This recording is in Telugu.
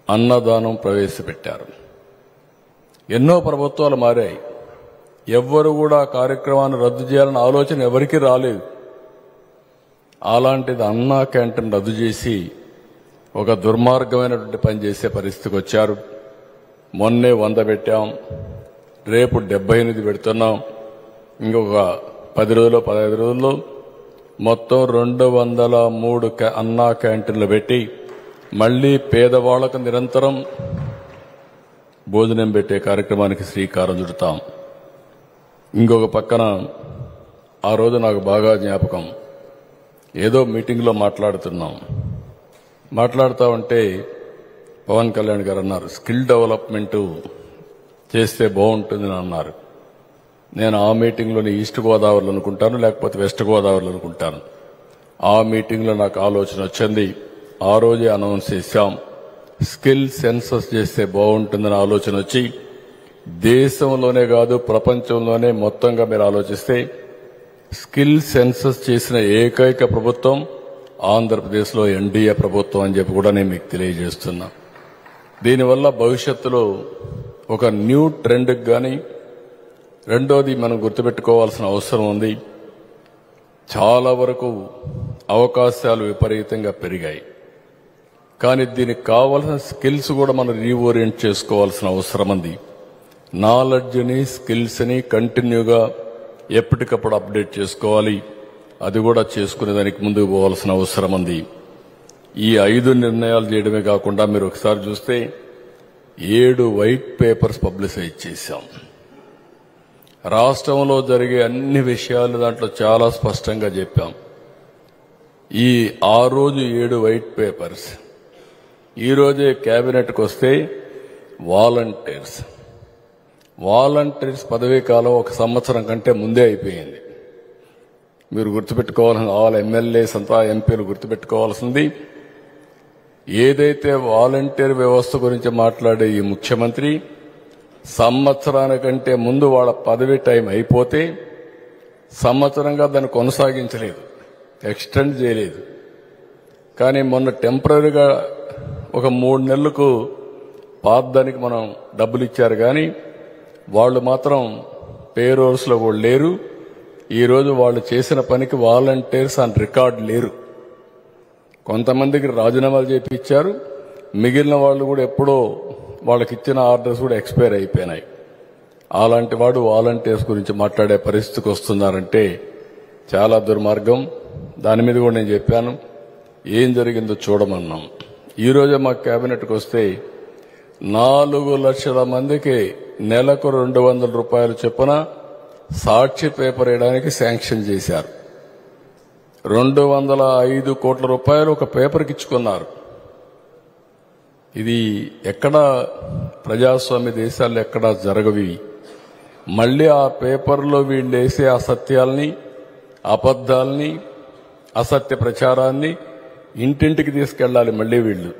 అన్నదానం ప్రవేశపెట్టారు. ఎన్నో ప్రభుత్వాలు మారాయి. ఎవ్వరు కూడా ఆ కార్యక్రమాన్ని రద్దు చేయాలన్న ఆలోచన ఎవరికీ రాలేదు. అలాంటిది అన్నా క్యాంటీన్ రద్దు చేసి ఒక దుర్మార్గమైనటువంటి పని చేసే పరిస్థితికి వచ్చారు. మొన్నే 100 పెట్టాం, రేపు 78 పెడుతున్నాం. ఇంకొక 10 రోజుల్లో 15 రోజుల్లో మొత్తం 203 అన్నా క్యాంటీన్లు పెట్టి మళ్లీ పేదవాళ్లకు నిరంతరం భోజనం పెట్టే కార్యక్రమానికి శ్రీకారం చుడతాం. ఇంకొక పక్కన ఆ రోజు నాకు బాగా జ్ఞాపకం, ఏదో మీటింగ్లో మాట్లాడుతూ ఉంటే పవన్ కళ్యాణ్ గారు అన్నారు, స్కిల్ డెవలప్మెంట్ చేస్తే బాగుంటుందని అన్నారు. నేను ఆ మీటింగ్లోని ఈస్ట్ గోదావరిలో అనుకుంటాను, లేకపోతే వెస్ట్ గోదావరిలో అనుకుంటాను. ఆ మీటింగ్లో నాకు ఆలోచన వచ్చింది. ఆ రోజే అనౌన్స్ చేశాం, స్కిల్ సెన్సస్ చేస్తే బాగుంటుందని ఆలోచన వచ్చి, దేశంలోనే కాదు ప్రపంచంలోనే మొత్తంగా మీరు ఆలోచిస్తే స్కిల్ సెన్సస్ చేసిన ఏకైక ప్రభుత్వం ఆంధ్రప్రదేశ్లో ఎన్డీఏ ప్రభుత్వం అని చెప్పి కూడా నేను మీకు తెలియజేస్తున్నా. దీనివల్ల భవిష్యత్తులో ఒక న్యూ ట్రెండ్కి కానీ, రెండోది మనం గుర్తుపెట్టుకోవాల్సిన అవసరం ఉంది, చాలా వరకు అవకాశాలు విపరీతంగా పెరిగాయి. కానీ దీనికి కావాల్సిన స్కిల్స్ కూడా మనం రీఓరియంట్ చేసుకోవాల్సిన అవసరం ఉంది. నాలెడ్జ్ని, స్కిల్స్ని కంటిన్యూగా ఎప్పటికప్పుడు అప్డేట్ చేసుకోవాలి. అది కూడా చేసుకునేదానికి ముందుకు పోవాల్సిన అవసరం ఉంది. ఈ 5 నిర్ణయాలు చేయడమే కాకుండా మీరు ఒకసారి చూస్తే 7 వైట్ పేపర్స్ పబ్లిసైజ్ చేశాం. రాష్ట్రంలో జరిగే అన్ని విషయాలు దాంట్లో చాలా స్పష్టంగా చెప్పాం. ఆ రోజు 7 వైట్ పేపర్స్. ఈ రోజే కేబినెట్కి వస్తే వాలంటీర్స్ పదవీ కాలం 1 సంవత్సరం కంటే ముందే అయిపోయింది. మీరు గుర్తుపెట్టుకోవాల్సిన ఆల్ ఎమ్మెల్యేస్ అంతా ఎంపీలు గుర్తుపెట్టుకోవాల్సింది, ఏదైతే వాలంటీర్ వ్యవస్థ గురించి మాట్లాడే ఈ ముఖ్యమంత్రి సంవత్సరానికంటే ముందు వాళ్ళ పదవీ టైం అయిపోతే సంవత్సరంగా దాన్ని కొనసాగించలేదు, ఎక్స్టెండ్ చేయలేదు. కానీ మొన్న టెంపరీగా ఒక 3 నెలలకు పాతదానికి మనం డబ్బులు ఇచ్చారు. కానీ వాళ్ళు మాత్రం పేరోల్స్లో కూడా లేరు. ఈరోజు వాళ్ళు చేసిన పనికి వాలంటీర్స్ ఆన్ రికార్డ్ లేరు. కొంతమందికి రాజీనామాలు చేయించారు, మిగిలిన వాళ్ళు కూడా ఎప్పుడో వాళ్ళకి ఇచ్చిన ఆర్డర్స్ కూడా ఎక్స్పైర్ అయిపోయినాయి. అలాంటి వాడు వాలంటీర్స్ గురించి మాట్లాడే పరిస్థితికి వస్తున్నారంటే చాలా దుర్మార్గం. దాని మీద కూడా నేను చెప్పాను, ఏం జరిగిందో చూడమన్నాం. ఈరోజే మా కేబినెట్కి వస్తే 4 లక్షల మందికి నెలకు 200 రూపాయలు చొప్పున సాక్షి పేపర్ వేయడానికి శాంక్షన్ చేశారు. 205 కోట్ల రూపాయలు ఒక పేపర్కి ఇచ్చుకున్నారు. ఇది ఎక్కడా ప్రజాస్వామ్య దేశాల్లో ఎక్కడా జరగవి. మళ్లీ ఆ పేపర్లో వీళ్ళు వేసే అసత్యాల్ని, అబద్దాల్ని, అసత్య ప్రచారాన్ని ఇంటింటికి తీసుకెళ్లాలి మళ్లీ వీళ్ళు.